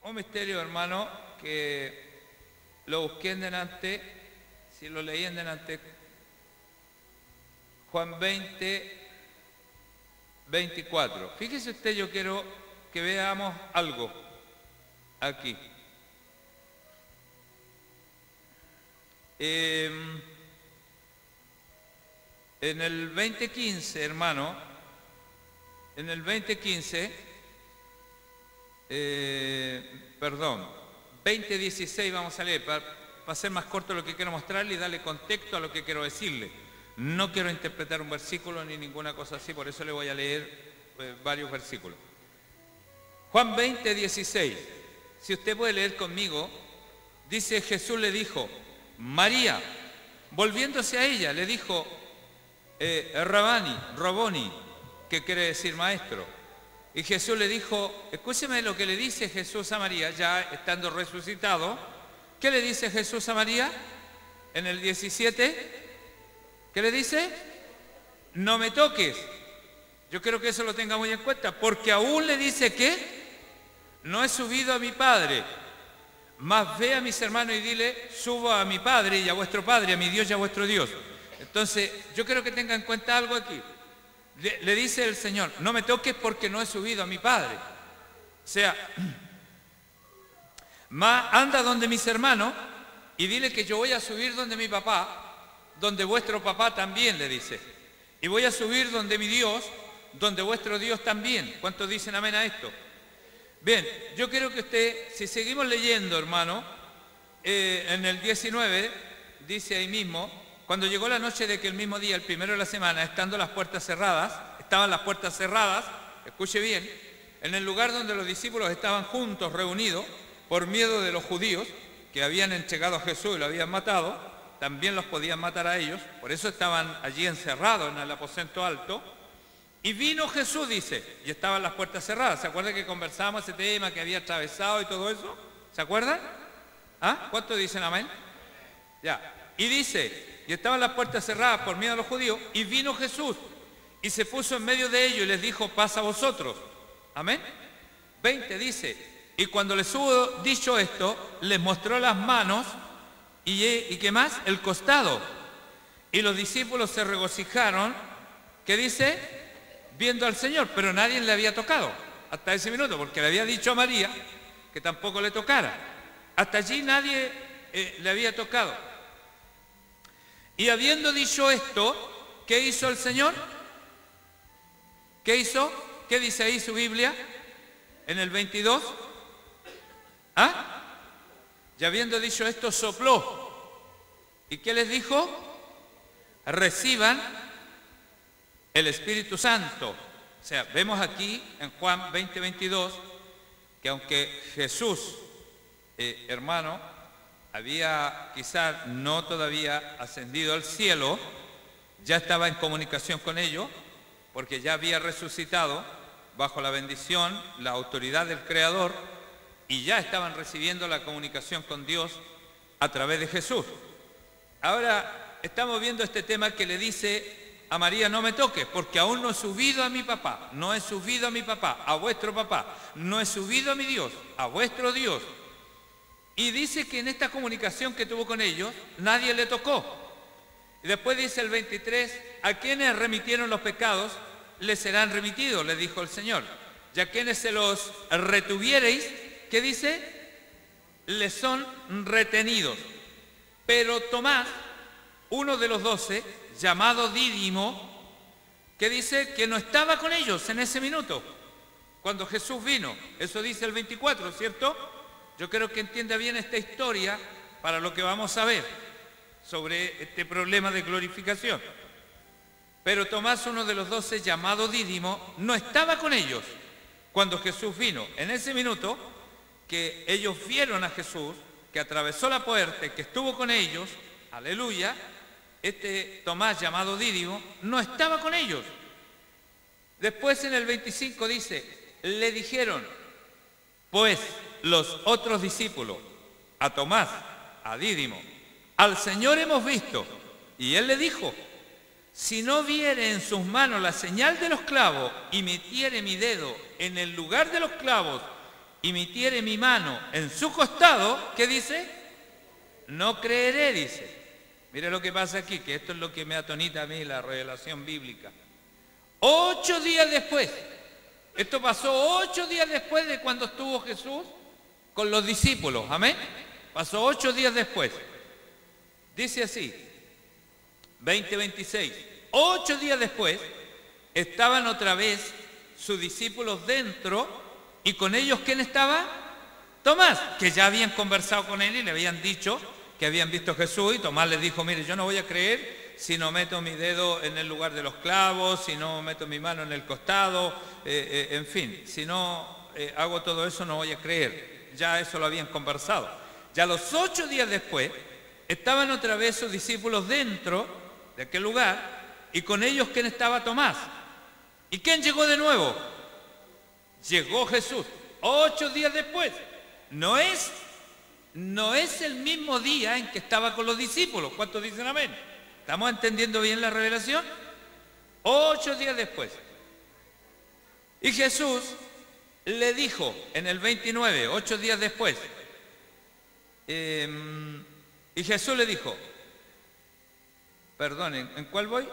Un misterio, hermano, que lo busqué en delante, si lo leí en delante, Juan 20, 24. Fíjese usted, yo quiero que veamos algo aquí. En el 2015, hermano, en el 2015, perdón, 2016 vamos a leer, para ser más corto lo que quiero mostrarle y darle contexto a lo que quiero decirle. No quiero interpretar un versículo ni ninguna cosa así, por eso le voy a leer varios versículos. Juan 20, 16, si usted puede leer conmigo, dice: Jesús le dijo, María, volviéndose a ella, le dijo, Raboni, que quiere decir maestro. Y Jesús le dijo, escúcheme lo que le dice Jesús a María, ya estando resucitado. ¿Qué le dice Jesús a María? En el 17, ¿qué le dice? No me toques. Yo quiero que eso lo tenga muy en cuenta, porque aún le dice que no he subido a mi Padre, mas ve a mis hermanos y dile, subo a mi Padre y a vuestro Padre, a mi Dios y a vuestro Dios. Entonces, yo quiero que tenga en cuenta algo aquí. Le dice el Señor, no me toques porque no he subido a mi Padre. O sea, anda donde mis hermanos y dile que yo voy a subir donde mi papá, donde vuestro papá también, le dice. Y voy a subir donde mi Dios, donde vuestro Dios también. ¿Cuántos dicen amén a esto? Bien, yo quiero que usted, si seguimos leyendo, hermano, en el 19, dice ahí mismo, cuando llegó la noche de que el mismo día, el primero de la semana, estaban las puertas cerradas, escuche bien, en el lugar donde los discípulos estaban juntos, reunidos, por miedo de los judíos, que habían entregado a Jesús y lo habían matado, también los podían matar a ellos, por eso estaban allí encerrados en el aposento alto. Y vino Jesús, dice, y estaban las puertas cerradas. ¿Se acuerdan que conversábamos ese tema, que había atravesado y todo eso? ¿Se acuerdan? ¿Ah? ¿Cuántos dicen amén? Ya. Y dice, y estaban las puertas cerradas por miedo a los judíos, y vino Jesús, y se puso en medio de ellos y les dijo, paz a vosotros. Amén. 20 dice, y cuando les hubo dicho esto, les mostró las manos, y ¿qué más? El costado. Y los discípulos se regocijaron, ¿qué dice? Viendo al Señor, pero nadie le había tocado hasta ese minuto, porque le había dicho a María que tampoco le tocara. Hasta allí nadie le había tocado. Y habiendo dicho esto, ¿qué hizo el Señor? ¿Qué hizo? ¿Qué dice ahí su Biblia? En el 22. ¿Ah? Y habiendo dicho esto, sopló. ¿Y qué les dijo? Reciban el Espíritu Santo. O sea, vemos aquí en Juan 20, 22, que aunque Jesús, hermano, había quizás no todavía ascendido al cielo, ya estaba en comunicación con ellos, porque ya había resucitado bajo la bendición, la autoridad del Creador, y ya estaban recibiendo la comunicación con Dios a través de Jesús. Ahora estamos viendo este tema que le dice a María, no me toques, porque aún no he subido a mi papá, no he subido a mi papá, a vuestro papá, no he subido a mi Dios, a vuestro Dios. Y dice que en esta comunicación que tuvo con ellos, nadie le tocó. Y después dice el 23, a quienes remitieron los pecados, les serán remitidos, les dijo el Señor. Y a quienes se los retuviereis, ¿qué dice? Les son retenidos. Pero Tomás, uno de los 12, llamado Dídimo, que dice que no estaba con ellos en ese minuto, cuando Jesús vino. Eso dice el 24, ¿cierto? Yo creo que entienda bien esta historia para lo que vamos a ver sobre este problema de glorificación. Pero Tomás, uno de los 12, llamado Dídimo, no estaba con ellos cuando Jesús vino. En ese minuto que ellos vieron a Jesús, que atravesó la puerta, que estuvo con ellos, aleluya, este Tomás llamado Dídimo no estaba con ellos. Después en el 25 dice, le dijeron, pues los otros discípulos, a Tomás, a Dídimo, al Señor hemos visto. Y él le dijo, si no viere en sus manos la señal de los clavos y metiere mi dedo en el lugar de los clavos y metiere mi mano en su costado, ¿qué dice? No creeré, dice. Mire lo que pasa aquí, que esto es lo que me atonita a mí la revelación bíblica. 8 días después, esto pasó 8 días después de cuando estuvo Jesús con los discípulos, amén. Pasó 8 días después. Dice así, 20:26. 8 días después, estaban otra vez sus discípulos dentro, y con ellos, ¿quién estaba? Tomás, que ya habían conversado con él y le habían dicho que habían visto a Jesús, y Tomás les dijo, mire, yo no voy a creer si no meto mi dedo en el lugar de los clavos, si no meto mi mano en el costado, en fin, si no hago todo eso no voy a creer. Ya eso lo habían conversado. Ya los 8 días después, estaban otra vez sus discípulos dentro de aquel lugar, y con ellos, ¿quién estaba? Tomás. ¿Y quién llegó de nuevo? Llegó Jesús, 8 días después. No es el mismo día en que estaba con los discípulos. ¿Cuántos dicen amén? ¿Estamos entendiendo bien la revelación? 8 días después. Y Jesús le dijo en el 29, 8 días después, y Jesús le dijo, perdonen, ¿en cuál voy?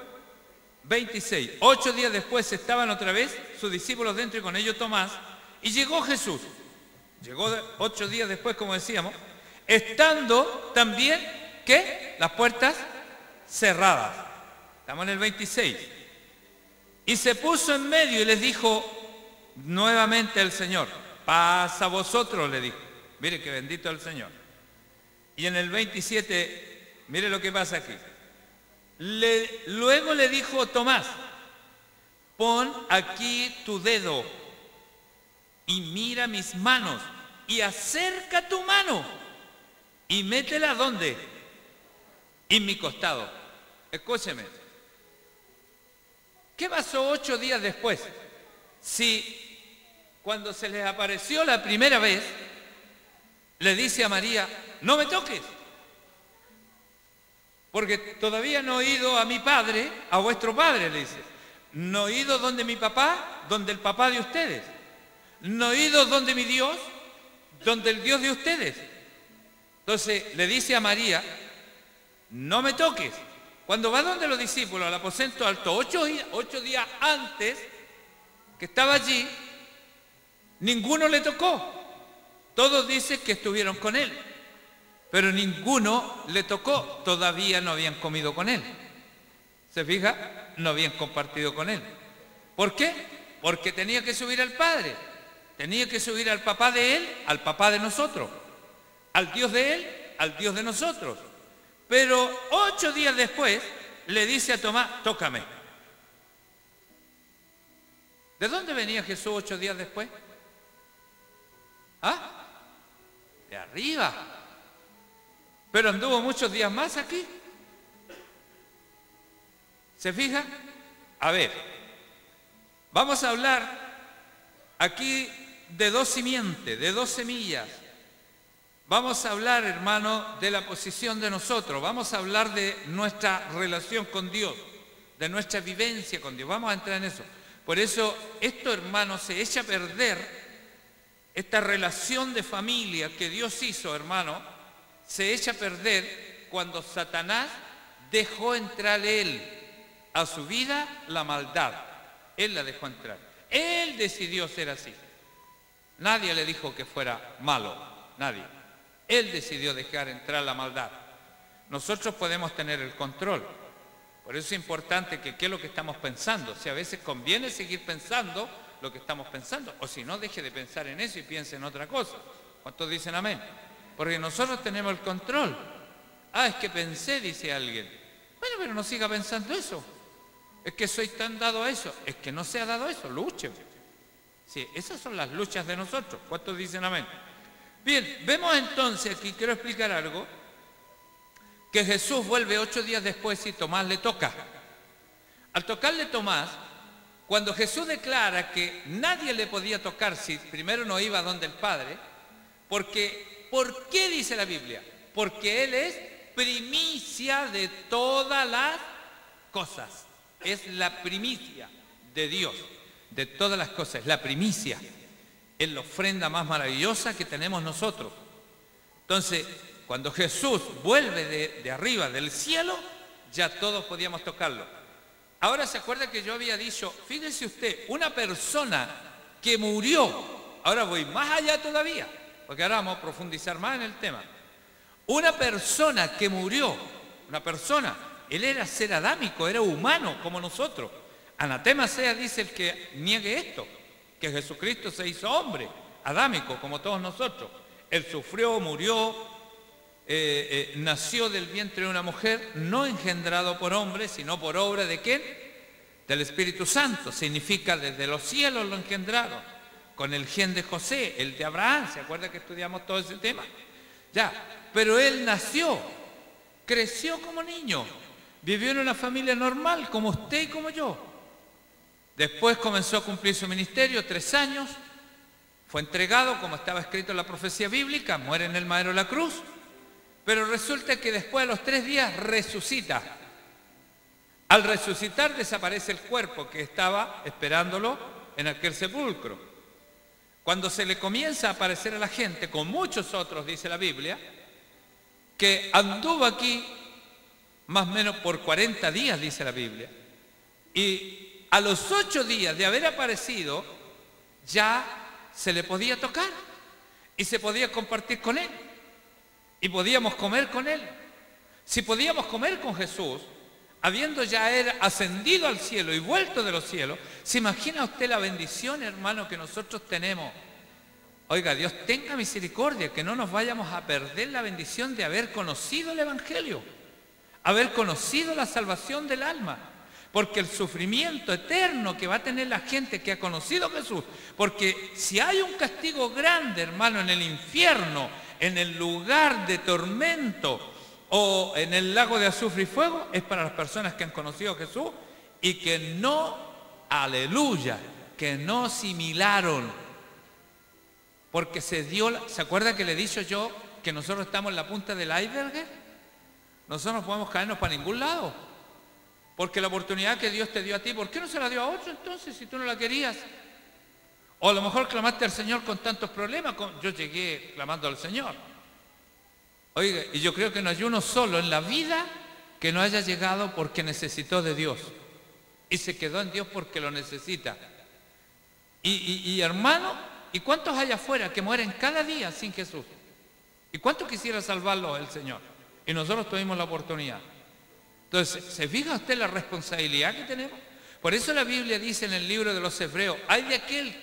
26. 8 días después estaban otra vez sus discípulos dentro y con ellos Tomás, y llegó Jesús. Llegó 8 días después, como decíamos, estando también, ¿qué? Las puertas cerradas. Estamos en el 26. Y se puso en medio y les dijo nuevamente el Señor, paz a vosotros, le dijo. Mire que bendito el Señor. Y en el 27, mire lo que pasa aquí. Luego le dijo Tomás, pon aquí tu dedo y mira mis manos, y acerca tu mano y métela ¿dónde? En mi costado. Escúcheme. ¿Qué pasó 8 días después? Si cuando se les apareció la primera vez, le dice a María, no me toques, porque todavía no he ido a mi padre, a vuestro padre, le dice. No he ido donde mi papá, donde el papá de ustedes. No he ido donde mi Dios, donde el Dios de ustedes. Entonces le dice a María, no me toques. Cuando va donde los discípulos al aposento alto, 8 días antes que estaba allí, ninguno le tocó. Todos dicen que estuvieron con él, pero ninguno le tocó. Todavía no habían comido con él. ¿Se fija? No habían compartido con él. ¿Por qué? Porque tenía que subir al Padre. Tenía que subir al papá de él, al papá de nosotros. Al Dios de él, al Dios de nosotros. Pero 8 días después le dice a Tomás, tócame. ¿De dónde venía Jesús 8 días después? ¿Ah? De arriba. Pero anduvo muchos días más aquí. ¿Se fija? A ver, vamos a hablar aquí de 2 simientes, de 2 semillas. Vamos a hablar, hermano, de la posición de nosotros. Vamos a hablar de nuestra relación con Dios, de nuestra vivencia con Dios. Vamos a entrar en eso. Por eso, esto, hermano, se echa a perder. Esta relación de familia que Dios hizo, hermano, se echa a perder cuando Satanás dejó entrar él a su vida la maldad. Él la dejó entrar. Él decidió ser así. Nadie le dijo que fuera malo. Nadie. Él decidió dejar entrar la maldad. Nosotros podemos tener el control. Por eso es importante que qué es lo que estamos pensando. Si a veces conviene seguir pensando lo que estamos pensando, o si no, deje de pensar en eso y piense en otra cosa. ¿Cuántos dicen amén? Porque nosotros tenemos el control. Ah, es que pensé, dice alguien. Bueno, pero no siga pensando eso. Es que soy tan dado a eso. Es que no se ha dado eso, luche. Sí, esas son las luchas de nosotros. ¿Cuántos dicen amén? Bien, vemos entonces, aquí quiero explicar algo, que Jesús vuelve 8 días después y Tomás le toca. Al tocarle Tomás, cuando Jesús declara que nadie le podía tocar si primero no iba donde el Padre, porque, ¿por qué dice la Biblia? Porque Él es primicia de todas las cosas. Es la primicia de Dios, de todas las cosas, la primicia. Es la ofrenda más maravillosa que tenemos nosotros. Entonces, cuando Jesús vuelve de arriba del cielo, ya todos podíamos tocarlo. Ahora se acuerda que yo había dicho, fíjese usted, una persona que murió, ahora voy más allá todavía, porque ahora vamos a profundizar más en el tema. Una persona que murió, una persona, él era ser adámico, era humano como nosotros. Anatema sea, dice el que niegue esto, que Jesucristo se hizo hombre, adámico como todos nosotros. Él sufrió, murió, nació del vientre de una mujer, no engendrado por hombre, sino por obra ¿de quién? Del Espíritu Santo. Significa desde los cielos lo engendraron, con el gen de José, el de Abraham. ¿Se acuerda que estudiamos todo ese tema? Ya, pero él nació, creció como niño, vivió en una familia normal, como usted y como yo. Después comenzó a cumplir su ministerio, 3 años, fue entregado, como estaba escrito en la profecía bíblica, muere en el madero de la cruz, pero resulta que después de los 3 días resucita. Al resucitar desaparece el cuerpo que estaba esperándolo en aquel sepulcro. Cuando se le comienza a aparecer a la gente, con muchos otros, dice la Biblia, que anduvo aquí más o menos por 40 días, dice la Biblia, y a los 8 días de haber aparecido, ya se le podía tocar y se podía compartir con él y podíamos comer con él. Si podíamos comer con Jesús, habiendo ya él ascendido al cielo y vuelto de los cielos, ¿se imagina usted la bendición, hermano, que nosotros tenemos? Oiga, Dios tenga misericordia, que no nos vayamos a perder la bendición de haber conocido el Evangelio, haber conocido la salvación del alma. Porque el sufrimiento eterno que va a tener la gente que ha conocido a Jesús, porque si hay un castigo grande, hermano, en el infierno, en el lugar de tormento o en el lago de azufre y fuego, es para las personas que han conocido a Jesús y que no, aleluya, que no asimilaron. Porque se dio, ¿se acuerda que le he dicho yo que nosotros estamos en la punta del iceberg? Nosotros no podemos caernos para ningún lado. Porque la oportunidad que Dios te dio a ti, ¿por qué no se la dio a otro entonces si tú no la querías? O a lo mejor clamaste al Señor con tantos problemas. Yo llegué clamando al Señor. Oiga, y yo creo que no hay uno solo en la vida que no haya llegado porque necesitó de Dios. Y se quedó en Dios porque lo necesita. Y hermano, ¿y cuántos hay afuera que mueren cada día sin Jesús? ¿Y cuántos quisiera salvarlos el Señor? Y nosotros tuvimos la oportunidad. Entonces, ¿se fija usted la responsabilidad que tenemos? Por eso la Biblia dice en el libro de los Hebreos, hay de aquel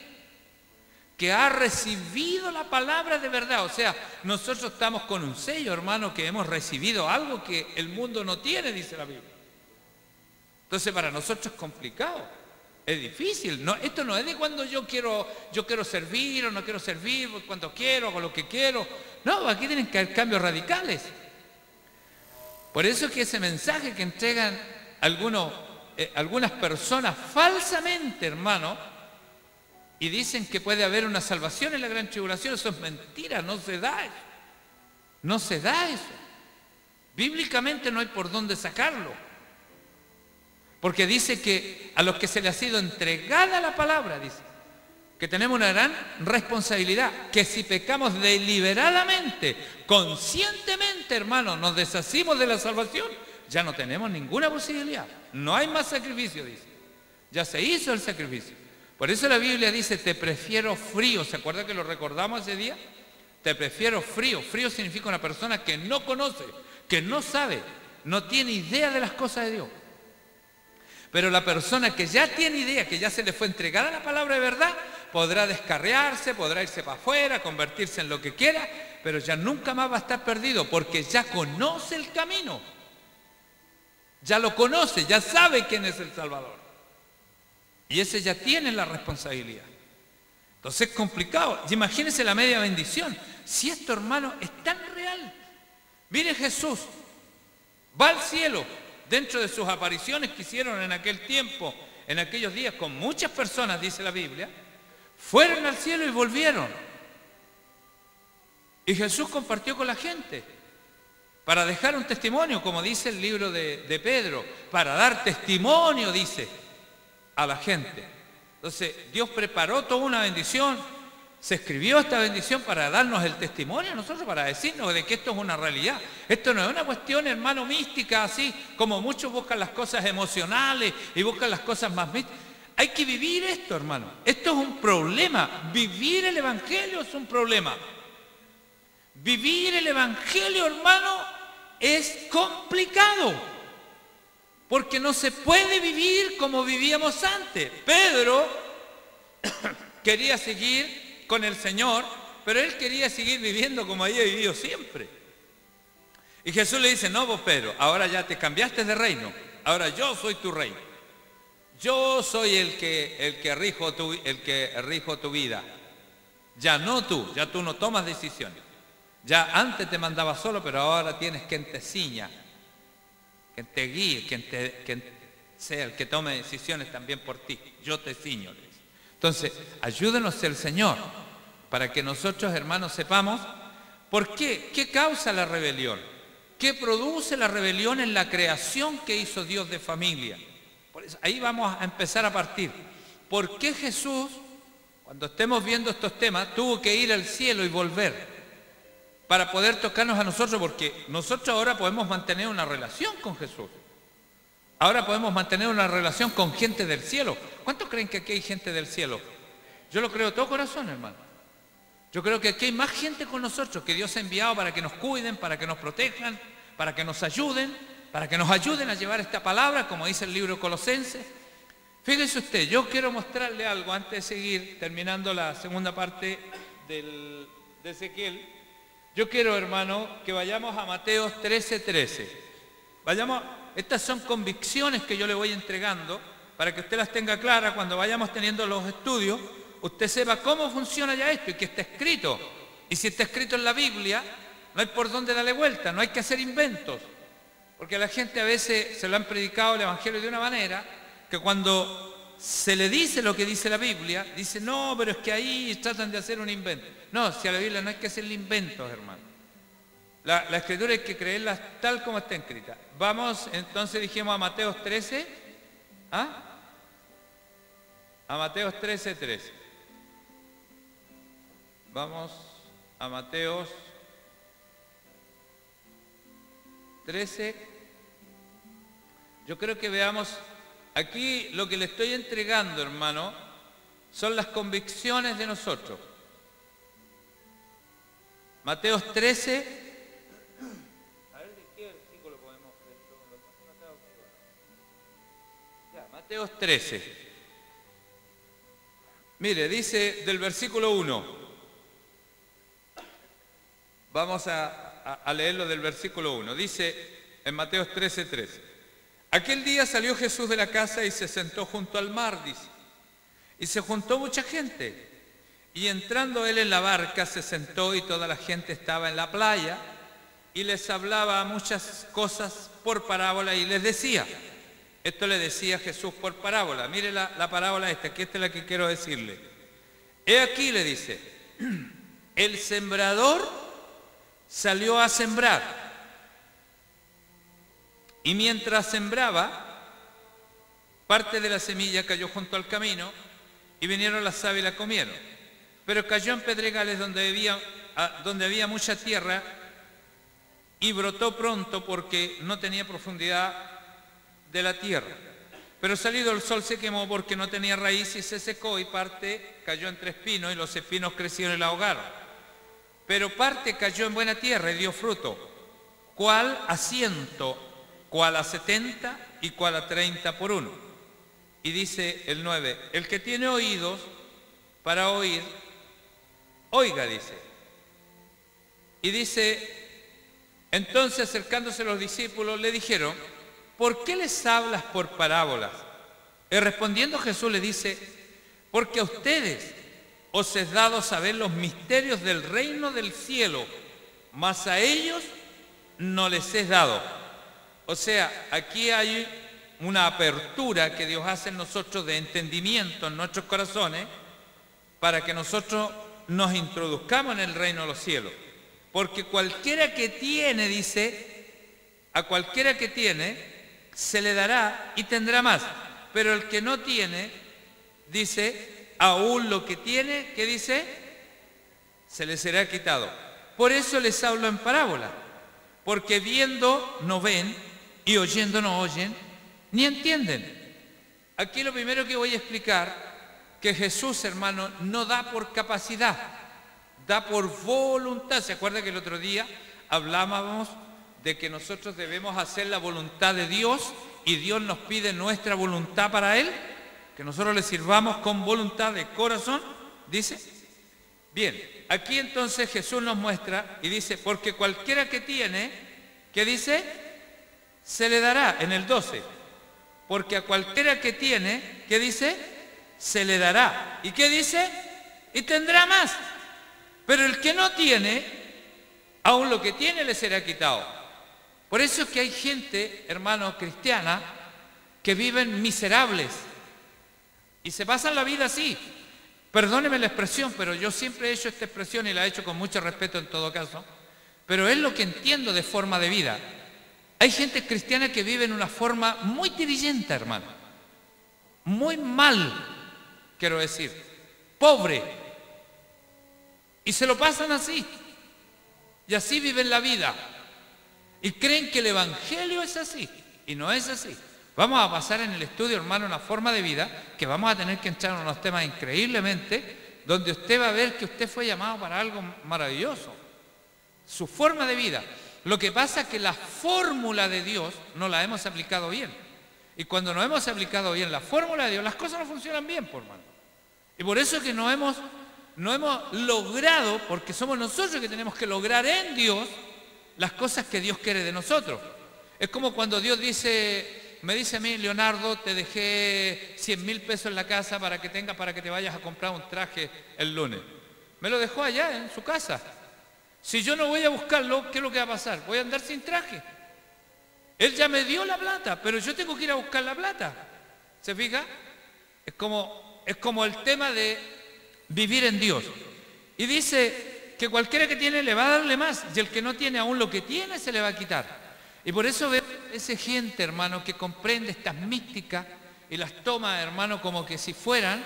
que ha recibido la palabra de verdad. O sea, nosotros estamos con un sello, hermano, que hemos recibido algo que el mundo no tiene, dice la Biblia. Entonces, para nosotros es complicado, es difícil. No, esto no es de cuando yo quiero servir o no quiero servir, cuando quiero, hago lo que quiero. No, aquí tienen que haber cambios radicales. Por eso es que ese mensaje que entregan algunas personas falsamente, hermano, y dicen que puede haber una salvación en la gran tribulación, eso es mentira, no se da eso. No se da eso. Bíblicamente no hay por dónde sacarlo. Porque dice que a los que se les ha sido entregada la palabra, dice, que tenemos una gran responsabilidad, que si pecamos deliberadamente, conscientemente, hermano, nos deshacimos de la salvación, ya no tenemos ninguna posibilidad. No hay más sacrificio, dice. Ya se hizo el sacrificio. Por eso la Biblia dice, te prefiero frío. ¿Se acuerda que lo recordamos ese día? Te prefiero frío. Frío significa una persona que no conoce, que no sabe, no tiene idea de las cosas de Dios. Pero la persona que ya tiene idea, que ya se le fue entregada la palabra de verdad, podrá descarriarse, podrá irse para afuera, convertirse en lo que quiera, pero ya nunca más va a estar perdido, porque ya conoce el camino. Ya lo conoce, ya sabe quién es el Salvador. Y ese ya tiene la responsabilidad. Entonces es complicado. Y imagínense la media bendición. Si esto, hermano, es tan real. Mire Jesús, va al cielo, dentro de sus apariciones que hicieron en aquel tiempo, en aquellos días, con muchas personas, dice la Biblia, fueron al cielo y volvieron. Y Jesús compartió con la gente para dejar un testimonio, como dice el libro de Pedro, para dar testimonio, dice, a la gente. Entonces, Dios preparó toda una bendición, Se escribió esta bendición para darnos el testimonio a nosotros, para decirnos de que esto es una realidad. Esto no es una cuestión, hermano, mística, así como muchos buscan las cosas emocionales y buscan las cosas más místicas. Hay que vivir esto, hermano. Esto es un problema. Vivir el Evangelio es un problema. Vivir el Evangelio, hermano, es complicado. Porque no se puede vivir como vivíamos antes. Pedro quería seguir con el Señor, pero él quería seguir viviendo como había vivido siempre. Y Jesús le dice, no, vos Pedro, ahora ya te cambiaste de reino, ahora yo soy tu rey. Yo soy el que rijo tu vida. Ya no tú, ya tú no tomas decisiones. Ya antes te mandaba solo, pero ahora tienes quien te ciña, quien te guíe, quien sea el que tome decisiones también por ti. Yo te ciño. Entonces, ayúdenos el Señor para que nosotros, hermanos, sepamos por qué causa la rebelión, qué produce la rebelión en la creación que hizo Dios de familia. Por eso, ahí vamos a empezar a partir. ¿Por qué Jesús, cuando estemos viendo estos temas, tuvo que ir al cielo y volver para poder tocarnos a nosotros? Porque nosotros ahora podemos mantener una relación con Jesús. Ahora podemos mantener una relación con gente del cielo. ¿Cuántos creen que aquí hay gente del cielo? Yo lo creo de todo corazón, hermano. Yo creo que aquí hay más gente con nosotros que Dios ha enviado para que nos cuiden, para que nos protejan, para que nos ayuden, para que nos ayuden a llevar esta palabra, como dice el libro Colosenses. Fíjese usted, yo quiero mostrarle algo antes de seguir terminando la segunda parte de Ezequiel. Yo quiero, hermano, que vayamos a Mateo 13:13. Estas son convicciones que yo le voy entregando para que usted las tenga claras cuando vayamos teniendo los estudios, usted sepa cómo funciona ya esto y que está escrito. Y si está escrito en la Biblia, no hay por dónde darle vuelta, no hay que hacer inventos. Porque a la gente a veces se lo han predicado el Evangelio de una manera que cuando se le dice lo que dice la Biblia, dice, no, pero es que ahí tratan de hacer un invento. No, si a la Biblia no hay que hacerle inventos, hermano. La Escritura hay que creerla tal como está escrita. Vamos, entonces dijimos a Mateo 13. ¿Ah? A Mateo 13:13. Vamos a Mateo 13. Yo creo que veamos, aquí lo que le estoy entregando, hermano, son las convicciones de nosotros. Mateo 13. Mateo 13. Mire, dice del versículo 1. Vamos a leerlo del versículo 1. Dice en Mateo 13:13. Aquel día salió Jesús de la casa y se sentó junto al mar, dice. Y se juntó mucha gente. Y entrando él en la barca se sentó y toda la gente estaba en la playa y les hablaba muchas cosas por parábola y les decía. Esto le decía Jesús por parábola. Mire la parábola esta, que esta es la que quiero decirle. He aquí, le dice, el sembrador salió a sembrar. Y mientras sembraba, parte de la semilla cayó junto al camino y vinieron las aves y la comieron. Pero cayó en pedregales donde había mucha tierra y brotó pronto porque no tenía profundidad de la tierra. Pero salido el sol se quemó porque no tenía raíz y se secó, y parte cayó entre espinos y los espinos crecieron y la ahogaron. Pero parte cayó en buena tierra y dio fruto, cuál a 100, cuál a 70 y cuál a 30 por uno. Y dice el 9, el que tiene oídos para oír, oiga, dice. Y dice, entonces acercándose los discípulos le dijeron, ¿por qué les hablas por parábolas? Y respondiendo Jesús le dice, porque a ustedes os es dado saber los misterios del reino del cielo, mas a ellos no les es dado. O sea, aquí hay una apertura que Dios hace en nosotros de entendimiento en nuestros corazones para que nosotros nos introduzcamos en el reino de los cielos. Porque cualquiera que tiene, dice, a cualquiera que tiene, se le dará y tendrá más. Pero el que no tiene, dice, aún lo que tiene, ¿qué dice? se les será quitado. Por eso les hablo en parábola, porque viendo no ven y oyendo no oyen, ni entienden. Aquí lo primero que voy a explicar, que Jesús, hermano, no da por capacidad, da por voluntad. ¿Se acuerda que el otro día hablábamos de que nosotros debemos hacer la voluntad de Dios y Dios nos pide nuestra voluntad para Él? Que nosotros le sirvamos con voluntad de corazón, dice. Bien, aquí entonces Jesús nos muestra y dice, porque cualquiera que tiene, ¿qué dice? Se le dará, en el 12. Porque a cualquiera que tiene, ¿qué dice? Se le dará. ¿Y qué dice? Y tendrá más. Pero el que no tiene, aún lo que tiene le será quitado. Por eso es que hay gente, hermano, cristiana, que viven miserables y se pasan la vida así. Perdóneme la expresión, pero yo siempre he hecho esta expresión y la he hecho con mucho respeto en todo caso, pero es lo que entiendo de forma de vida. Hay gente cristiana que vive en una forma muy tirillenta, hermano, muy mal, quiero decir, pobre, y se lo pasan así, y así viven la vida, y creen que el Evangelio es así, y no es así. Vamos a pasar en el estudio, hermano, una forma de vida que vamos a tener que entrar en unos temas increíblemente, donde usted va a ver que usted fue llamado para algo maravilloso. Su forma de vida. Lo que pasa es que la fórmula de Dios no la hemos aplicado bien. Y cuando no hemos aplicado bien la fórmula de Dios, las cosas no funcionan bien, por hermano. Y por eso es que no hemos logrado, porque somos nosotros que tenemos que lograr en Dios las cosas que Dios quiere de nosotros. Es como cuando Dios me dice a mí, Leonardo, te dejé 100.000 pesos en la casa para que te vayas a comprar un traje el lunes. Me lo dejó allá en su casa. Si yo no voy a buscarlo, ¿qué es lo que va a pasar? Voy a andar sin traje. Él ya me dio la plata, pero yo tengo que ir a buscar la plata. ¿Se fija? Es como el tema de vivir en Dios. Y dice que cualquiera que tiene le va a darle más, y el que no tiene aún lo que tiene se le va a quitar. Y por eso veo esa gente, hermano, que comprende estas místicas y las toma, hermano, como que si fueran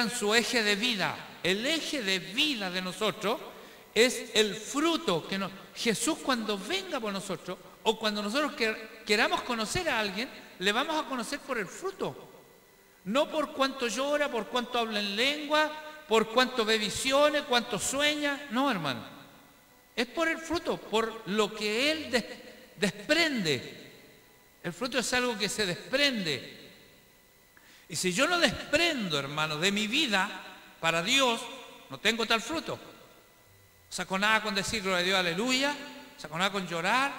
su eje de vida. El eje de vida de nosotros es el fruto que Jesús, cuando venga por nosotros, o cuando nosotros queramos conocer a alguien, le vamos a conocer por el fruto. No por cuánto llora, por cuánto habla en lengua, por cuánto ve visiones, cuánto sueña. No, hermano. Es por el fruto, por lo que Él desprende. El fruto es algo que se desprende. Y si yo no desprendo, hermano, de mi vida para Dios, no tengo tal fruto. No saco nada con decir gloria a Dios, aleluya. No saco nada con llorar.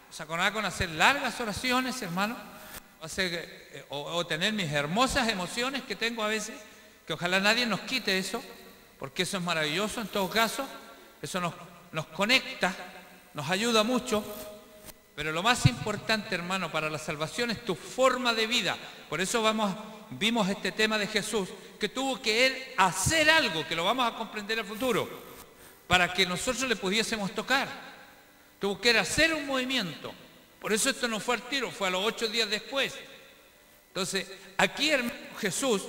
No saco nada con hacer largas oraciones, hermano. O tener mis hermosas emociones que tengo a veces, que ojalá nadie nos quite eso, porque eso es maravilloso en todo caso. Eso nos conecta, nos ayuda mucho. Pero lo más importante, hermano, para la salvación es tu forma de vida. Por eso vimos este tema de Jesús, que tuvo que Él hacer algo, que lo vamos a comprender en el futuro, para que nosotros le pudiésemos tocar. Tuvo que hacer un movimiento. Por eso esto no fue al tiro, fue a los 8 días después. Entonces, aquí, hermano, Jesús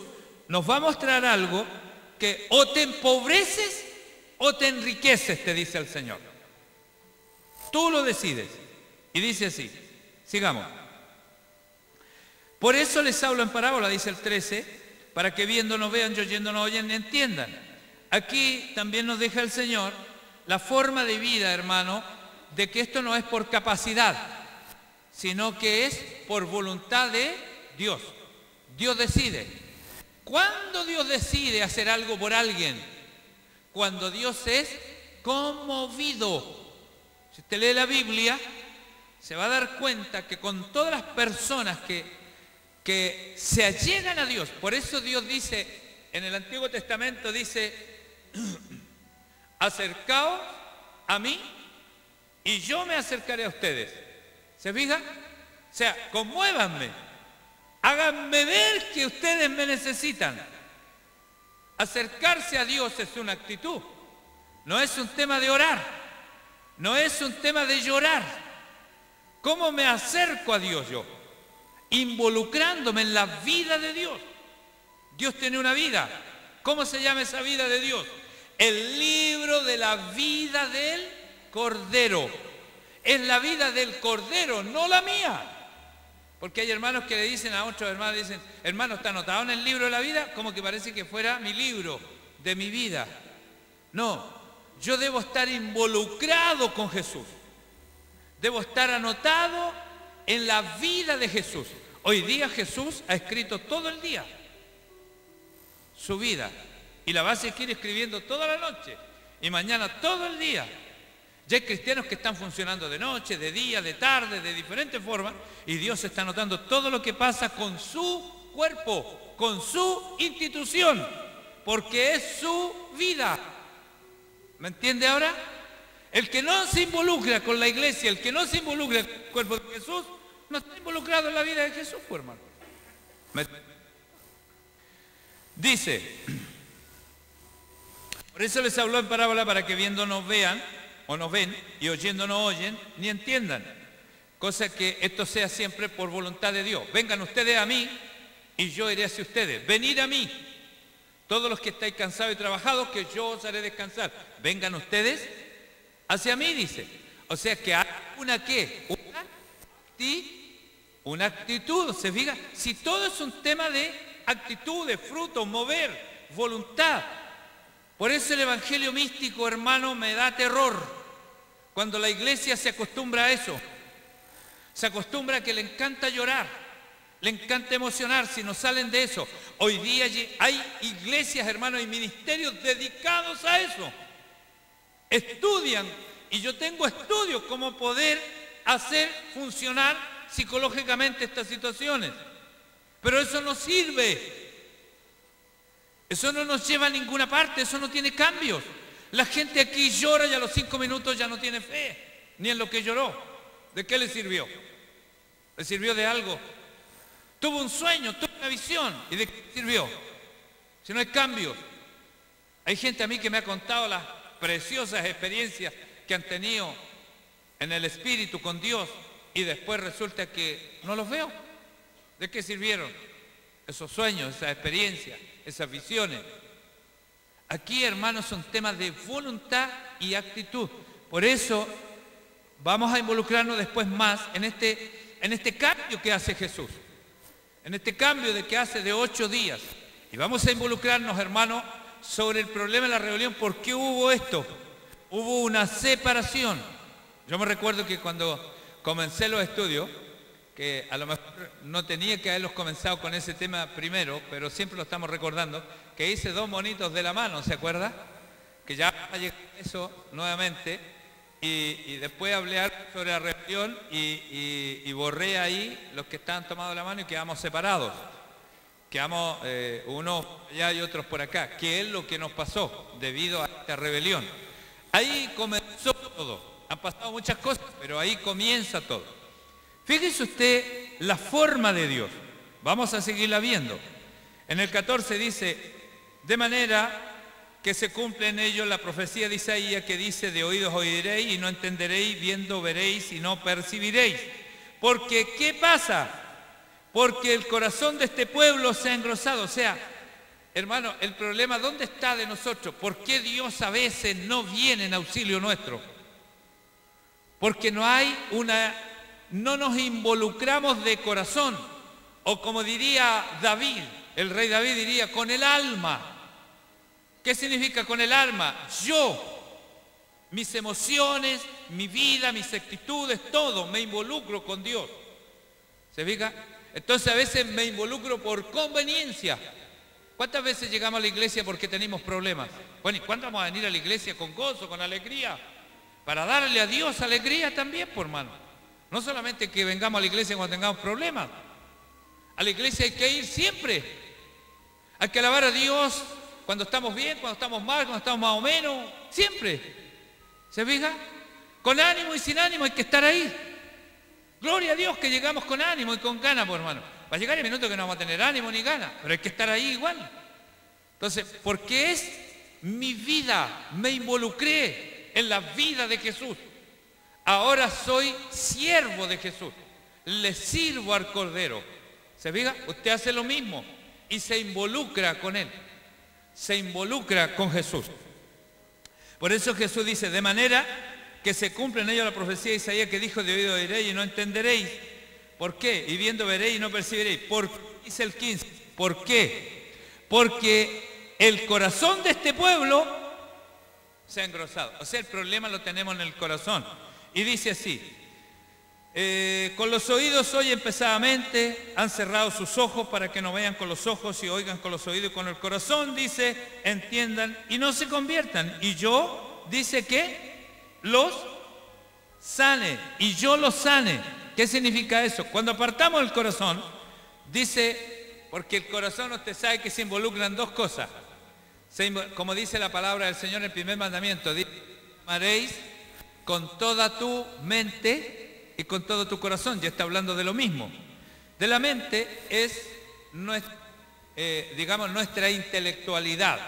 nos va a mostrar algo que o te empobreces o te enriqueces, te dice el Señor. Tú lo decides. Y dice así, sigamos. Por eso les hablo en parábola, dice el 13, para que viendo no vean, y oyendo no oyen, ni entiendan. Aquí también nos deja el Señor la forma de vida, hermano, de que esto no es por capacidad, sino que es por voluntad de Dios. Dios decide. ¿Cuándo Dios decide hacer algo por alguien? Cuando Dios es conmovido. Si usted lee la Biblia, se va a dar cuenta que con todas las personas que se allegan a Dios, por eso Dios dice, en el Antiguo Testamento dice, acercaos a mí y yo me acercaré a ustedes. ¿Se fija? O sea, conmuévanme, háganme ver que ustedes me necesitan. Acercarse a Dios es una actitud, no es un tema de orar, no es un tema de llorar. ¿Cómo me acerco a Dios yo? Involucrándome en la vida de Dios. Dios tiene una vida. ¿Cómo se llama esa vida de Dios? el libro de la vida del Cordero. Es la vida del Cordero, no la mía. Porque hay hermanos que le dicen a otros hermanos, dicen, hermano, ¿está anotado en el libro de la vida? Como que parece que fuera mi libro, de mi vida. No, yo debo estar involucrado con Jesús. Debo estar anotado en la vida de Jesús. Hoy día Jesús ha escrito todo el día su vida y la va a seguir escribiendo toda la noche y mañana todo el día. Ya hay cristianos que están funcionando de noche, de día, de tarde, de diferentes formas, y Dios está anotando todo lo que pasa con su cuerpo, con su institución, porque es su vida. ¿Me entiende ahora? El que no se involucra con la iglesia, el que no se involucra con el cuerpo de Jesús, no está involucrado en la vida de Jesús, hermano. Dice, por eso les habló en parábola para que viendo no vean, o no ven, y oyendo no oyen, ni entiendan. Cosa que esto sea siempre por voluntad de Dios. Vengan ustedes a mí, y yo iré hacia ustedes. Venid a mí, todos los que estáis cansados y trabajados, que yo os haré descansar. Vengan ustedes hacia mí, dice. O sea que hay una ¿qué? Una actitud, ¿se fija? Si todo es un tema de actitud, de fruto, mover, voluntad. Por eso el evangelio místico, hermano, me da terror. Cuando la iglesia se acostumbra a eso, se acostumbra a que le encanta llorar, le encanta emocionar, si no salen de eso. Hoy día hay iglesias, hermanos, y ministerios dedicados a eso. Estudian, y yo tengo estudios cómo poder hacer funcionar psicológicamente estas situaciones. Pero eso no sirve. Eso no nos lleva a ninguna parte, eso no tiene cambios. La gente aquí llora y a los 5 minutos ya no tiene fe, ni en lo que lloró. ¿De qué le sirvió? ¿Le sirvió de algo? Tuvo un sueño, tuvo una visión. ¿Y de qué sirvió? Si no hay cambios. Hay gente a mí que me ha contado las preciosas experiencias que han tenido en el Espíritu con Dios y después resulta que no los veo. ¿De qué sirvieron esos sueños, esas experiencias, esas visiones? Aquí, hermanos, son temas de voluntad y actitud. Por eso vamos a involucrarnos después más en este cambio que hace Jesús. En este cambio que hace de 8 días. Y vamos a involucrarnos, hermanos, sobre el problema de la rebelión. ¿Por qué hubo esto? Hubo una separación. Yo me recuerdo que cuando comencé los estudios, que a lo mejor no tenía que haberlos comenzado con ese tema primero, pero siempre lo estamos recordando, que hice 2 monitos de la mano, ¿se acuerda? Que ya va a llegar a eso nuevamente, y después hablé algo sobre la rebelión y borré ahí los que estaban tomados de la mano y quedamos separados. Quedamos unos allá y otros por acá, que es lo que nos pasó debido a esta rebelión. Ahí comenzó todo. Han pasado muchas cosas, pero ahí comienza todo. Fíjese usted la forma de Dios. Vamos a seguirla viendo. En el 14 dice, de manera que se cumple en ello la profecía de Isaías que dice, de oídos oiréis y no entenderéis, viendo veréis y no percibiréis. Porque, ¿qué pasa? Porque el corazón de este pueblo se ha engrosado. O sea, hermano, el problema, ¿dónde está de nosotros? ¿Por qué Dios a veces no viene en auxilio nuestro? Porque no nos involucramos de corazón, o como diría David, el rey David diría, con el alma. ¿Qué significa con el alma? Yo, mis emociones, mi vida, mis actitudes, todo, me involucro con Dios. ¿Se fija? Entonces a veces me involucro por conveniencia. ¿Cuántas veces llegamos a la iglesia porque tenemos problemas? Bueno, ¿y cuándo vamos a venir a la iglesia con gozo, con alegría? Para darle a Dios alegría también, por hermano. No solamente que vengamos a la iglesia cuando tengamos problemas. A la iglesia hay que ir siempre. Hay que alabar a Dios cuando estamos bien, cuando estamos mal, cuando estamos más o menos. Siempre. ¿Se fija? Con ánimo y sin ánimo hay que estar ahí. Gloria a Dios que llegamos con ánimo y con ganas, por hermano. Va a llegar el minuto que no vamos a tener ánimo ni ganas, pero hay que estar ahí igual. Entonces, porque es mi vida, me involucré en la vida de Jesús. Ahora soy siervo de Jesús. Le sirvo al Cordero. ¿Se fija? Usted hace lo mismo y se involucra con Él. Se involucra con Jesús. Por eso Jesús dice, de manera que se cumple en ello la profecía de Isaías que dijo, de oído oiréis y no entenderéis. ¿Por qué? Y viendo veréis y no percibiréis. ¿Por qué? Dice el 15. ¿Por qué? Porque el corazón de este pueblo se ha engrosado. O sea, el problema lo tenemos en el corazón. Y dice así, con los oídos oyen pesadamente, han cerrado sus ojos para que no vean con los ojos y oigan con los oídos y con el corazón, dice, entiendan y no se conviertan. Y yo, dice que los sane, y yo los sane. ¿Qué significa eso? Cuando apartamos el corazón, dice, porque el corazón usted sabe que se involucran dos cosas. Como dice la palabra del Señor en el primer mandamiento, dice, amaréis con toda tu mente y con todo tu corazón. Ya está hablando de lo mismo. De la mente es nuestra intelectualidad.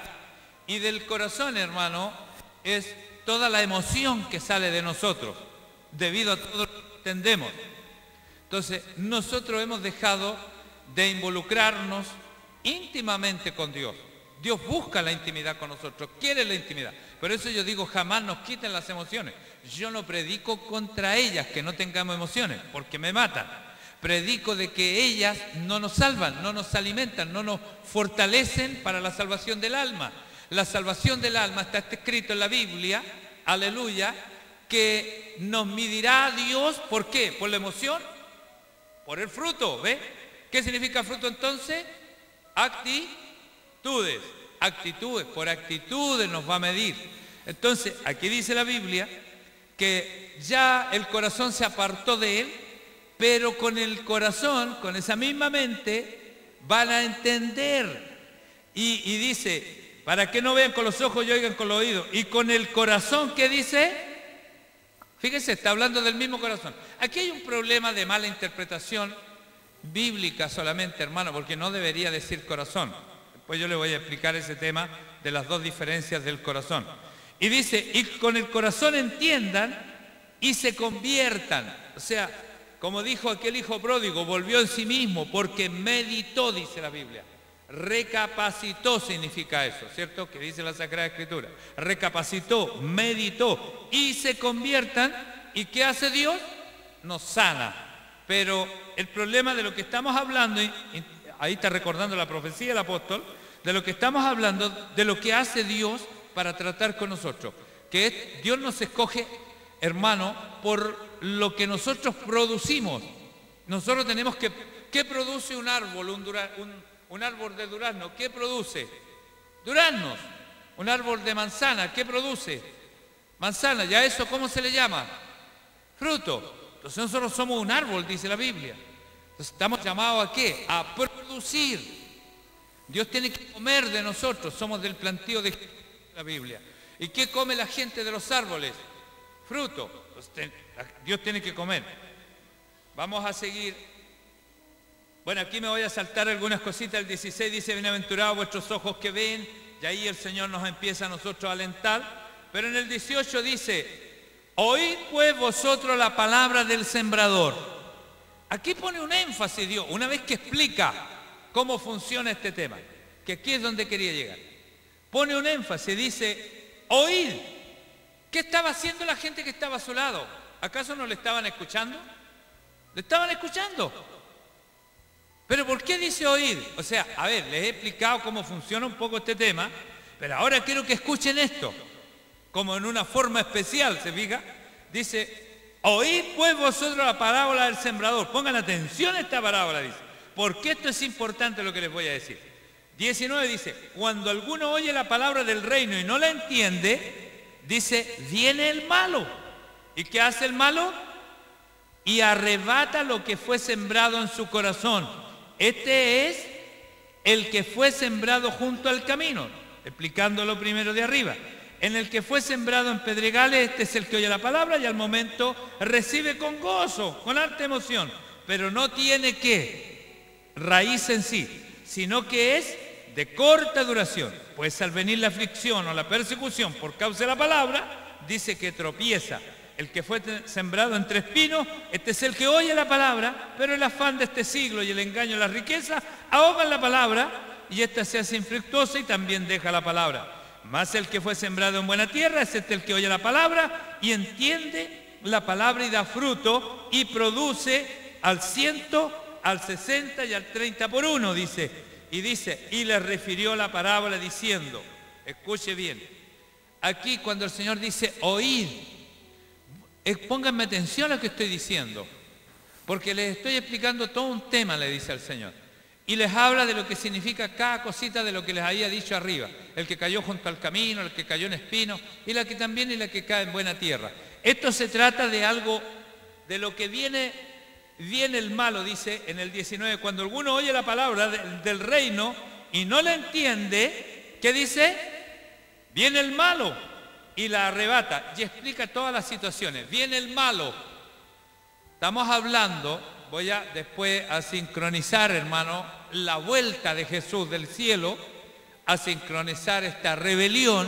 Y del corazón, hermano, es toda la emoción que sale de nosotros, debido a todo lo que entendemos. Entonces, nosotros hemos dejado de involucrarnos íntimamente con Dios. Dios busca la intimidad con nosotros, quiere la intimidad. Por eso yo digo, jamás nos quiten las emociones. Yo no predico contra ellas, que no tengamos emociones, porque me matan. Predico de que ellas no nos salvan, no nos alimentan, no nos fortalecen para la salvación del alma. La salvación del alma está escrito en la Biblia, aleluya, que nos medirá Dios, ¿por qué? ¿Por la emoción? Por el fruto, ¿ve? ¿Qué significa fruto entonces? Actitudes. Actitudes, por actitudes nos va a medir. Entonces, aquí dice la Biblia que ya el corazón se apartó de él, pero con el corazón, con esa misma mente, van a entender. Y dice, para que no vean con los ojos y oigan con los oídos. Y con el corazón, ¿qué dice? Fíjense, está hablando del mismo corazón. Aquí hay un problema de mala interpretación bíblica solamente, hermano, porque no debería decir corazón. Después yo le voy a explicar ese tema de las dos diferencias del corazón. Y dice, y con el corazón entiendan y se conviertan. O sea, como dijo aquel hijo pródigo, volvió en sí mismo porque meditó, dice la Biblia. Recapacitó significa eso, ¿cierto? Que dice la Sagrada Escritura. Recapacitó, meditó y se conviertan. ¿Y qué hace Dios? Nos sana. Pero el problema de lo que estamos hablando, y ahí está recordando la profecía del apóstol, de lo que estamos hablando, de lo que hace Dios para tratar con nosotros. Que es, Dios nos escoge, hermano, por lo que nosotros producimos. Nosotros tenemos que... ¿Qué produce un árbol, un árbol de durazno? ¿Qué produce? Duraznos. Un árbol de manzana, ¿qué produce? Manzana. ¿Ya eso cómo se le llama? Fruto. Entonces nosotros somos un árbol, dice la Biblia. Entonces estamos llamados ¿a qué? A producir. Dios tiene que comer de nosotros. Somos del plantío de la Biblia. ¿Y qué come la gente de los árboles? Fruto. Entonces, Dios tiene que comer. Vamos a seguir. Bueno, aquí me voy a saltar algunas cositas. El 16 dice, bienaventurados vuestros ojos que ven. Y ahí el Señor nos empieza a nosotros a alentar. Pero en el 18 dice, oíd pues vosotros la palabra del sembrador. Aquí pone un énfasis Dios, una vez que explica cómo funciona este tema, que aquí es donde quería llegar. Pone un énfasis, dice, oíd. ¿Qué estaba haciendo la gente que estaba a su lado? ¿Acaso no le estaban escuchando? ¿Le estaban escuchando? ¿Pero por qué dice oíd? O sea, a ver, les he explicado cómo funciona un poco este tema, pero ahora quiero que escuchen esto, como en una forma especial, ¿se fija? Dice, oíd pues vosotros la parábola del sembrador. Pongan atención a esta parábola, dice, porque esto es importante lo que les voy a decir. 19 dice, cuando alguno oye la palabra del reino y no la entiende, dice, viene el malo. ¿Y qué hace el malo? Y arrebata lo que fue sembrado en su corazón. Este es el que fue sembrado junto al camino, explicándolo primero de arriba. En el que fue sembrado en pedregales, este es el que oye la palabra y al momento recibe con gozo, con alta emoción, pero no tiene ¿qué? Raíz en sí, sino que es de corta duración. Pues al venir la aflicción o la persecución por causa de la palabra, dice que tropieza. El que fue sembrado entre espinos, este es el que oye la palabra, pero el afán de este siglo y el engaño de las riquezas ahogan la palabra y ésta se hace infructuosa y también deja la palabra. Mas el que fue sembrado en buena tierra es el que oye la palabra y entiende la palabra y da fruto y produce al 100, al 60 y al 30 por uno, dice. Y le refirió la parábola diciendo, escuche bien, aquí cuando el Señor dice oíd, pónganme atención a lo que estoy diciendo, porque les estoy explicando todo un tema, le dice al Señor. Y les habla de lo que significa cada cosita de lo que les había dicho arriba. El que cayó junto al camino, el que cayó en espinos, y la que cae en buena tierra. Esto se trata de algo, de lo que viene el malo, dice en el 19. Cuando alguno oye la palabra del reino y no la entiende, ¿qué dice? Viene el malo y la arrebata. Y explica todas las situaciones. Viene el malo. Estamos hablando... Voy después a sincronizar, hermano, la vuelta de Jesús del cielo, a sincronizar esta rebelión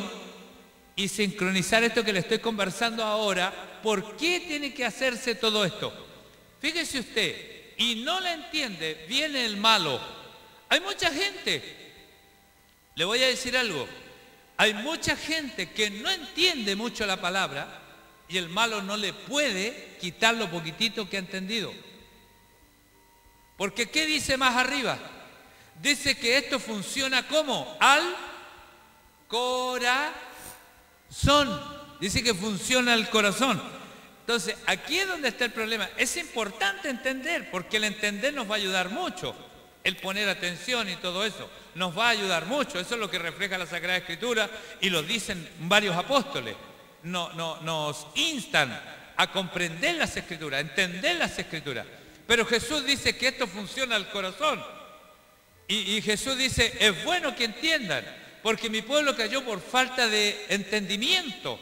y sincronizar esto que le estoy conversando ahora. ¿Por qué tiene que hacerse todo esto? Fíjese usted, y no la entiende, viene el malo. Hay mucha gente, le voy a decir algo, hay mucha gente que no entiende mucho la palabra y el malo no le puede quitar lo poquitito que ha entendido. Porque ¿qué dice más arriba? Dice que esto funciona ¿cómo? Al corazón. Dice que funciona al corazón. Entonces, aquí es donde está el problema. Es importante entender, porque el entender nos va a ayudar mucho. El poner atención y todo eso nos va a ayudar mucho. Eso es lo que refleja la Sagrada Escritura y lo dicen varios apóstoles. Nos instan a comprender las Escrituras, a entender las Escrituras. Pero Jesús dice que esto funciona al corazón. Y Jesús dice, es bueno que entiendan, porque mi pueblo cayó por falta de entendimiento,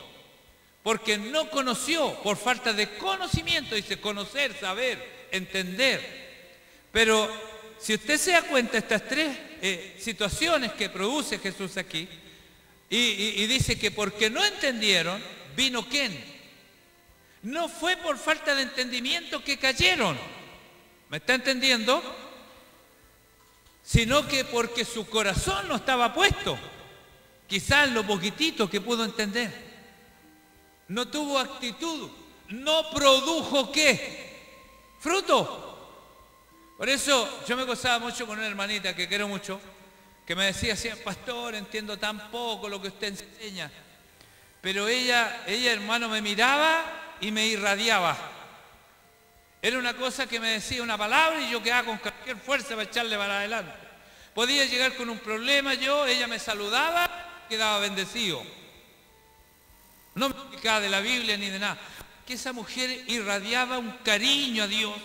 porque no conoció, por falta de conocimiento, dice conocer, saber, entender. Pero si usted se da cuenta, estas tres situaciones que produce Jesús aquí, y dice que porque no entendieron, vino ¿quién? No fue por falta de entendimiento que cayeron. ¿Me está entendiendo? Sino que porque su corazón no estaba puesto, quizás lo poquitito que pudo entender. No tuvo actitud, no produjo ¿qué? Fruto. Por eso yo me gozaba mucho con una hermanita que quiero mucho, que me decía así, pastor, entiendo tan poco lo que usted enseña. Pero ella hermano, me miraba y me irradiaba. Era una cosa que me decía una palabra y yo quedaba con cualquier fuerza para echarle para adelante. Podía llegar con un problema ella me saludaba, quedaba bendecido. No me explicaba de la Biblia ni de nada. Que esa mujer irradiaba un cariño a Dios,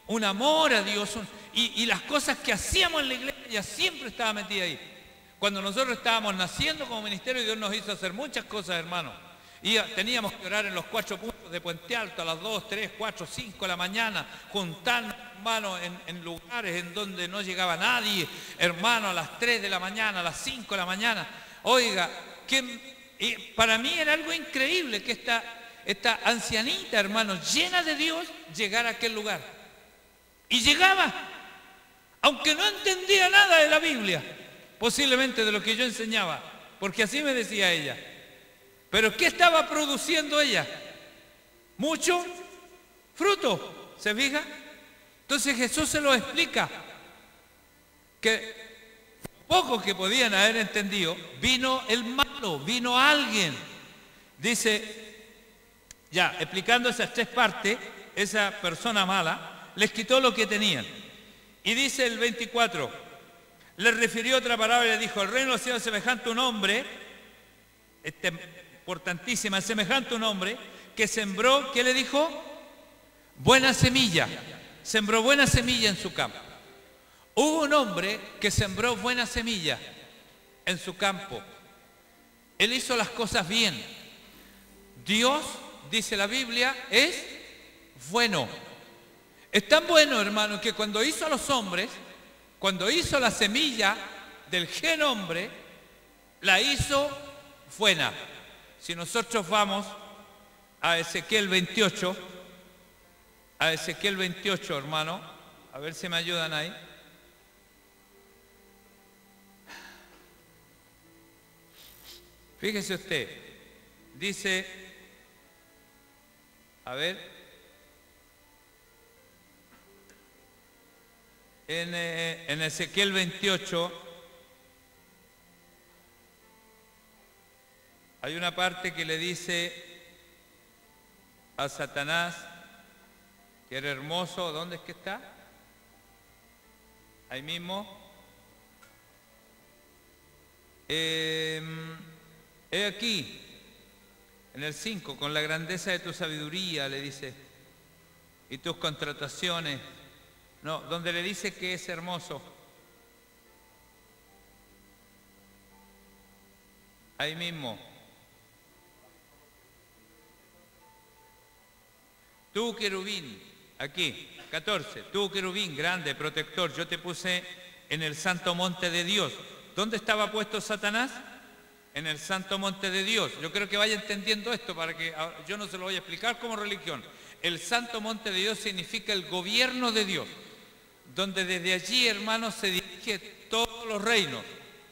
un amor a Dios, y las cosas que hacíamos en la iglesia, ella siempre estaba metida ahí. Cuando nosotros estábamos naciendo como ministerio, Dios nos hizo hacer muchas cosas, hermano. Y teníamos que orar en los 4 puntos de Puente Alto a las 2, 3, 4, 5 de la mañana, juntarnos, hermano, en lugares en donde no llegaba nadie, hermano, a las 3 de la mañana, a las 5 de la mañana. Oiga, para mí era algo increíble que esta ancianita, hermano, llena de Dios, llegara a aquel lugar. Y llegaba, aunque no entendía nada de la Biblia, posiblemente de lo que yo enseñaba, porque así me decía ella. Pero ¿qué estaba produciendo ella? Mucho fruto, ¿se fija? Entonces Jesús se lo explica, que pocos que podían haber entendido, vino el malo, vino alguien. Dice, ya, explicando esas tres partes, esa persona mala les quitó lo que tenían. Y dice el 24, le refirió otra palabra y le dijo, el reino de los cielos es semejante a un hombre, importantísima, semejante a un hombre que sembró, ¿qué le dijo? Buena semilla. Sembró buena semilla en su campo. Hubo un hombre que sembró buena semilla en su campo. Él hizo las cosas bien. Dios, dice la Biblia, es bueno. Es tan bueno, hermano, que cuando hizo a los hombres, cuando hizo la semilla del gen hombre, la hizo buena. Si nosotros vamos a Ezequiel 28, hermano, a ver si me ayudan ahí. Fíjese usted, dice, a ver, en Ezequiel 28, hay una parte que le dice a Satanás que era hermoso. ¿Dónde es que está? Ahí mismo. He aquí, en el 5, con la grandeza de tu sabiduría, le dice, y tus contrataciones. No, donde le dice que es hermoso. Ahí mismo. Tú, querubín, aquí, 14, tú, querubín, grande, protector, yo te puse en el santo monte de Dios. ¿Dónde estaba puesto Satanás? En el santo monte de Dios. Yo creo que vaya entendiendo esto para que yo no se lo voy a explicar como religión. El santo monte de Dios significa el gobierno de Dios, donde desde allí, hermanos, se dirige todos los reinos.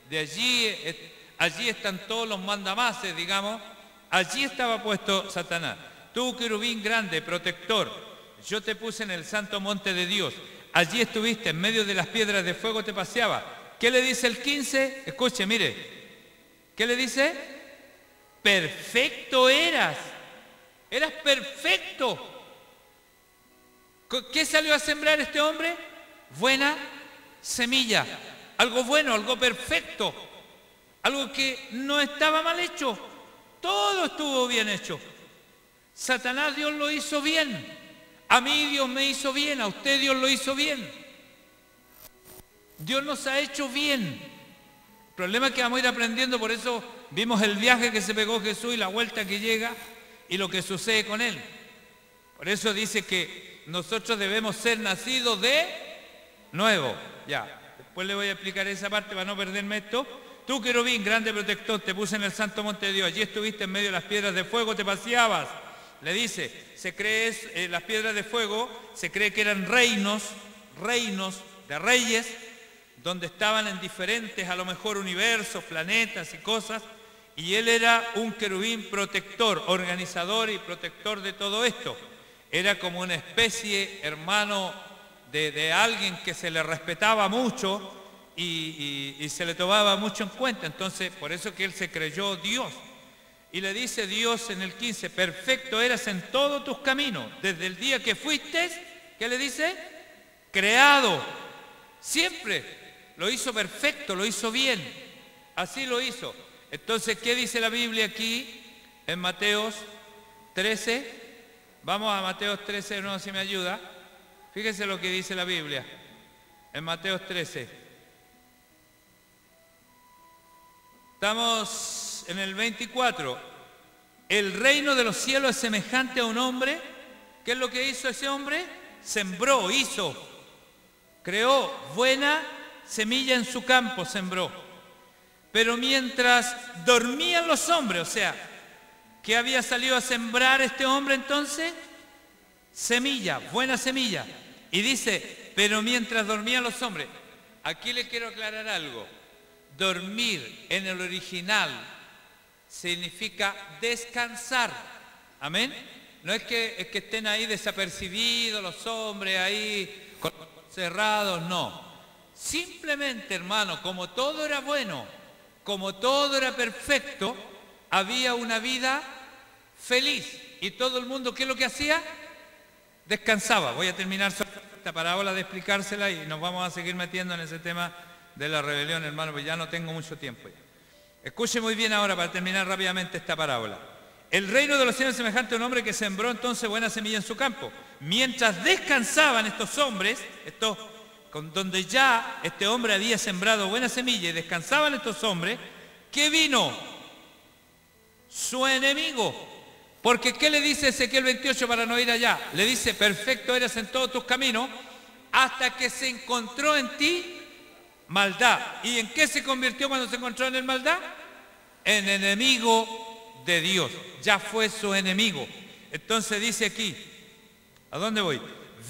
De allí están todos los mandamases, digamos. Allí estaba puesto Satanás. Tú, querubín grande, protector, yo te puse en el santo monte de Dios. Allí estuviste, en medio de las piedras de fuego te paseaba. ¿Qué le dice el 15? Escuche, mire. ¿Qué le dice? Perfecto eras. Eras perfecto. ¿Qué salió a sembrar este hombre? Buena semilla. Algo bueno, algo perfecto. Algo que no estaba mal hecho. Todo estuvo bien hecho. Satanás, Dios lo hizo bien. A mí Dios me hizo bien. A usted Dios lo hizo bien. Dios nos ha hecho bien. El problema es que vamos a ir aprendiendo, por eso vimos el viaje que se pegó Jesús y la vuelta que llega y lo que sucede con él. Por eso dice que nosotros debemos ser nacidos de nuevo. Ya, después le voy a explicar esa parte para no perderme esto. Tú, querubín, grande protector, te puse en el santo monte de Dios. Allí estuviste en medio de las piedras de fuego, te paseabas. Le dice, se cree, las piedras de fuego, se cree que eran reinos de reyes, donde estaban en diferentes, a lo mejor, universos, planetas y cosas, y él era un querubín protector, organizador y protector de todo esto. Era como una especie, hermano, de alguien que se le respetaba mucho y se le tomaba mucho en cuenta. Entonces, por eso que él se creyó Dios. Y le dice Dios en el 15, perfecto eras en todos tus caminos, desde el día que fuiste, ¿qué le dice? Creado. Siempre lo hizo perfecto, lo hizo bien. Así lo hizo. Entonces, ¿qué dice la Biblia aquí en Mateos 13? Vamos a Mateos 13 de nuevo, si me ayuda. Fíjese lo que dice la Biblia en Mateos 13. Estamos en el 24. El reino de los cielos es semejante a un hombre. ¿Qué es lo que hizo ese hombre? Sembró, hizo, creó buena semilla en su campo, sembró. Pero mientras dormían los hombres, o sea, ¿qué había salido a sembrar este hombre entonces? Semilla, buena semilla. Y dice, pero mientras dormían los hombres, aquí le quiero aclarar algo. Dormir en el original significa descansar. Amén. No es que estén ahí desapercibidos los hombres, ahí cerrados, no. Simplemente, hermano, como todo era bueno, como todo era perfecto, había una vida feliz. Y todo el mundo, ¿qué es lo que hacía? Descansaba. Voy a terminar esta parábola de explicársela y nos vamos a seguir metiendo en ese tema de la rebelión, hermano, pues ya no tengo mucho tiempo ya. Escuche muy bien ahora para terminar rápidamente esta parábola. El reino de los cielos es semejante a un hombre que sembró entonces buena semilla en su campo. Mientras descansaban estos hombres, donde ya este hombre había sembrado buena semilla y descansaban estos hombres, ¿qué vino? Su enemigo. Porque ¿qué le dice Ezequiel 28 para no ir allá? Le dice, perfecto eras en todos tus caminos, hasta que se encontró en ti maldad. ¿Y en qué se convirtió cuando se encontró en el maldad? En enemigo de Dios. Ya fue su enemigo. Entonces dice aquí, ¿a dónde voy?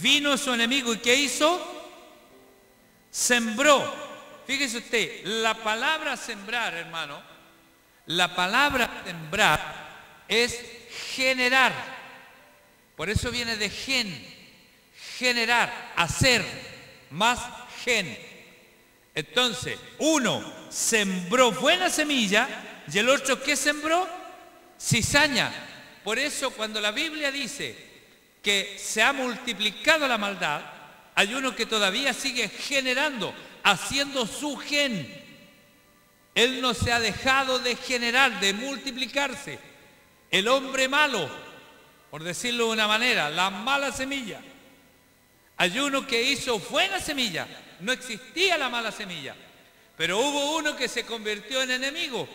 Vino su enemigo y ¿qué hizo? Sembró. Fíjese usted, la palabra sembrar, hermano, La palabra sembrar es generar. Por eso viene de generar, hacer, más gen. Entonces, uno sembró buena semilla y el otro, ¿qué sembró? Cizaña. Por eso cuando la Biblia dice que se ha multiplicado la maldad, hay uno que todavía sigue generando, haciendo su gen. Él no se ha dejado de generar, de multiplicarse. El hombre malo, por decirlo de una manera, la mala semilla. Hay uno que hizo buena semilla, no existía la mala semilla, pero hubo uno que se convirtió en enemigo.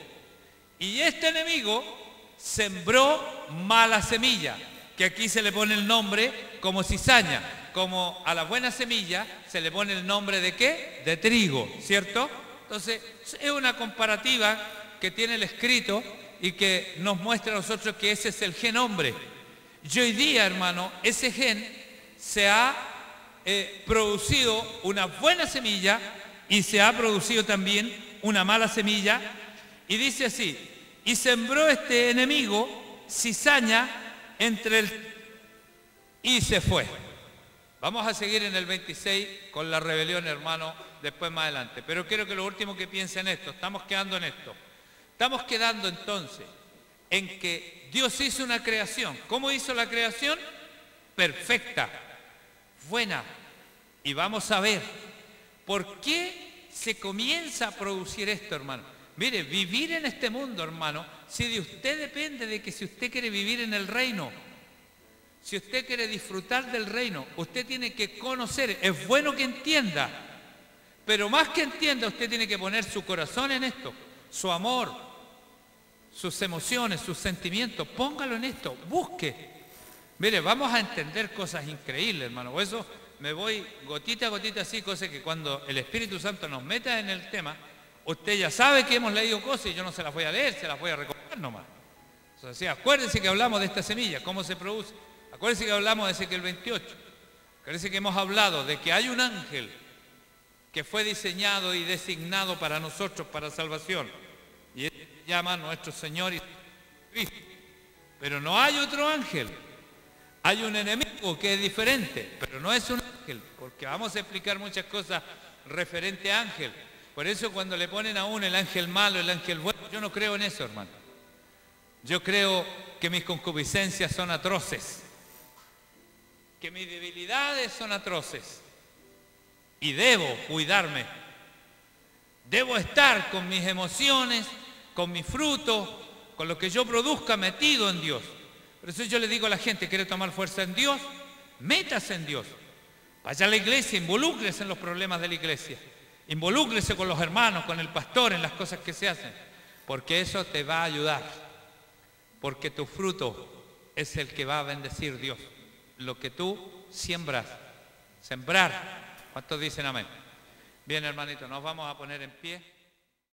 Y este enemigo sembró mala semilla, que aquí se le pone el nombre como cizaña, como a la buena semilla se le pone el nombre de ¿qué? De trigo, ¿cierto? Entonces, es una comparativa que tiene el escrito y que nos muestra a nosotros que ese es el gen hombre. Y hoy día, hermano, ese gen se ha producido una buena semilla y se ha producido también una mala semilla. Y dice así, y sembró este enemigo cizaña entre el... y se fue. Vamos a seguir en el 26 con la rebelión, hermano, después más adelante. Pero quiero que lo último que piensen en esto, estamos quedando en esto. Estamos quedando entonces en que Dios hizo una creación. ¿Cómo hizo la creación? Perfecta, buena. Y vamos a ver, ¿por qué se comienza a producir esto, hermano? Mire, vivir en este mundo, hermano, si de usted depende de que si usted quiere vivir en el reino, si usted quiere disfrutar del reino, usted tiene que conocer, es bueno que entienda, pero más que entienda, usted tiene que poner su corazón en esto, su amor, sus emociones, sus sentimientos, póngalo en esto, busque. Mire, vamos a entender cosas increíbles, hermano, por eso me voy gotita a gotita así, cosa que cuando el Espíritu Santo nos meta en el tema, usted ya sabe que hemos leído cosas y yo no se las voy a leer, se las voy a recordar nomás. O sea, acuérdense que hablamos de esta semilla, cómo se produce. Acuérdense que hablamos de Ezequiel 28. Acuérdense que hemos hablado de que hay un ángel que fue diseñado y designado para nosotros, para salvación. Y él se llama nuestro Señor y Cristo. Pero no hay otro ángel. Hay un enemigo que es diferente, pero no es un ángel, porque vamos a explicar muchas cosas referente a ángel. Por eso cuando le ponen a uno el ángel malo, el ángel bueno, yo no creo en eso, hermano. Yo creo que mis concupiscencias son atroces, que mis debilidades son atroces y debo cuidarme. Debo estar con mis emociones, con mis frutos, con lo que yo produzca metido en Dios. Por eso yo le digo a la gente, ¿quiere tomar fuerza en Dios? Métase en Dios. Vaya a la iglesia, involúcrese en los problemas de la iglesia. Involúcrese con los hermanos, con el pastor, en las cosas que se hacen. Porque eso te va a ayudar. Porque tu fruto es el que va a bendecir Dios. Lo que tú siembras. Sembrar. ¿Cuántos dicen amén? Bien, hermanito, nos vamos a poner en pie.